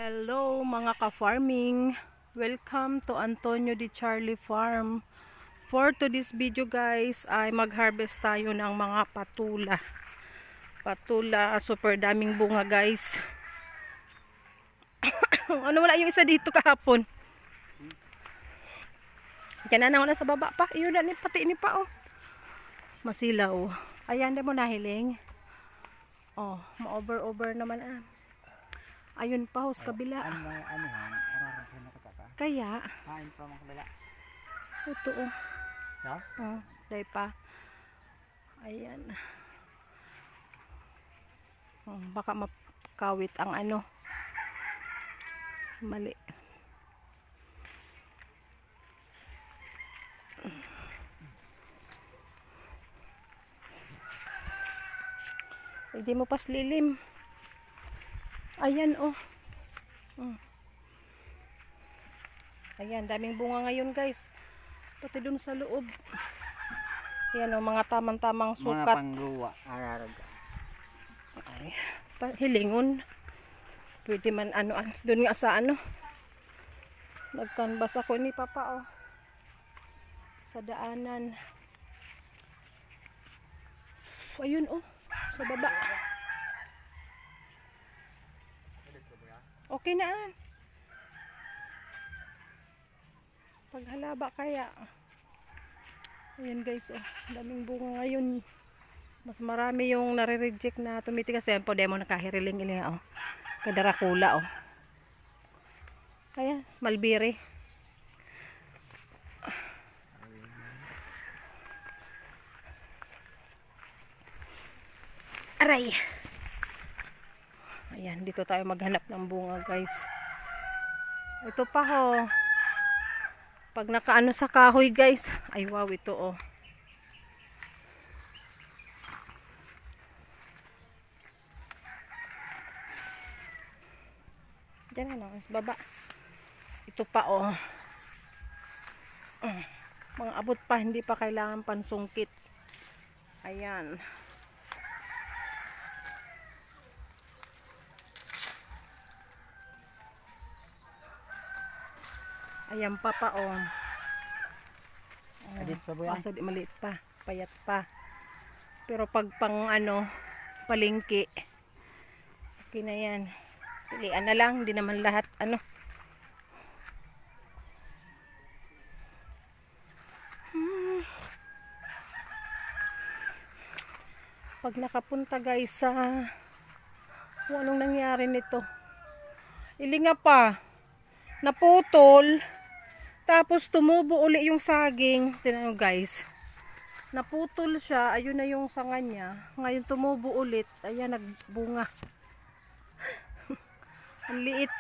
Hello mga ka-farming, welcome to Antonio Di Charlie Farm. For today's video guys ay mag-harvest tayo ng mga patula. Super daming bunga guys. Ano, wala yung isa dito kahapon. Diyan na wala sa baba pa. Iyon na ni pati ni pa oh. Masilaw. Ayan na mo nahiling. Oh, ma-over naman ah. Ayun pa ho sa kabila. Kaya kain pa mga kabila. ito oh. No? Oh, dahil pa. Ayan. Baka makawit ang ano. Mali. Hindi mo pas lilim. Ayan oh. Ayan, daming bunga ngayon guys. Pati dun sa loob. Ayan oh, mga tamang-tamang sukat. Mga pangluwa. Araraga. Ay, hilingon. Pwede man ano, dun nga sa ano. Nagkanbas ako ni Papa oh. Sa daanan. Ayun oh, sa baba. Okay na ah. Paghalaba kaya. Ayan guys, oh, daming bunga ngayon. Mas marami yung nare-reject na tumitigas. Ayan po, demo nakahiriling iliha oh. Kadarakula oh. Kaya, malbiri. Aray! Ayan, dito tayo maghanap ng bunga guys. Ito pa ho. Pag nakaano sa kahoy guys. Ay wow, ito oh. Diyan na sa baba. Ito pa oh. Mga abot pa, hindi pa kailangan pansungkit. Ayan. Ayan pa oh. Adit pa ba yan? Asa di maliit pa, payat pa. Pero pag pang ano, palengke, okay na yan. Pilian na lang, hindi naman lahat ano. Pag nakapunta guys sa kung anong nangyari nito. Ilinga pa, naputol. Tapos tumubo uli yung saging. Tingnan nyo guys. Naputol siya. Ayun na yung sanga niya. Ngayon tumubo ulit. Ayan, nagbunga. Ang liit.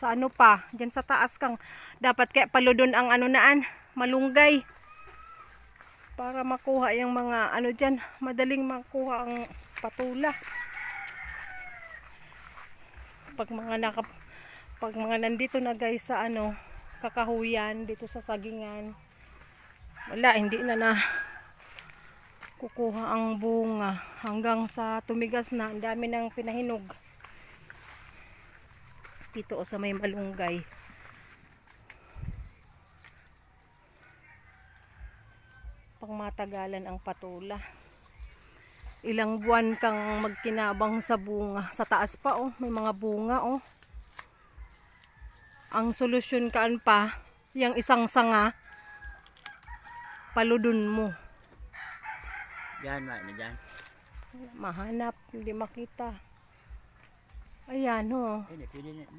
Sa ano pa? Diyan sa taas kang. Dapat kaya paludon ang ano naan. Malunggay. Para makuha yung mga ano dyan. Madaling makuha ang patula. Pag mga nandito na guys sa ano kakahuyan dito sa sagingan, wala, hindi na kukuha ang bunga hanggang sa tumigas na. Ang dami ng pinahinog dito o sa may malunggay. Pang matagalan ang patula. Ilang buwan kang magkinabang sa bunga. Sa taas pa oh, may mga bunga oh. Ang solusyon kaan pa, yung isang sanga, paludon mo. Yan, dyan. Mahanap, hindi makita. Ayan oh. Pwede.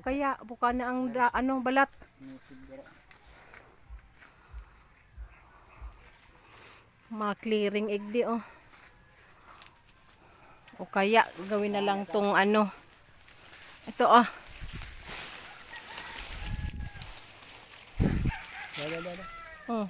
Kaya buka na ang ano, balat. Ma-clearing egg di oh. O kaya gawin na lang tong ano. Ito oh. Dada. Oh.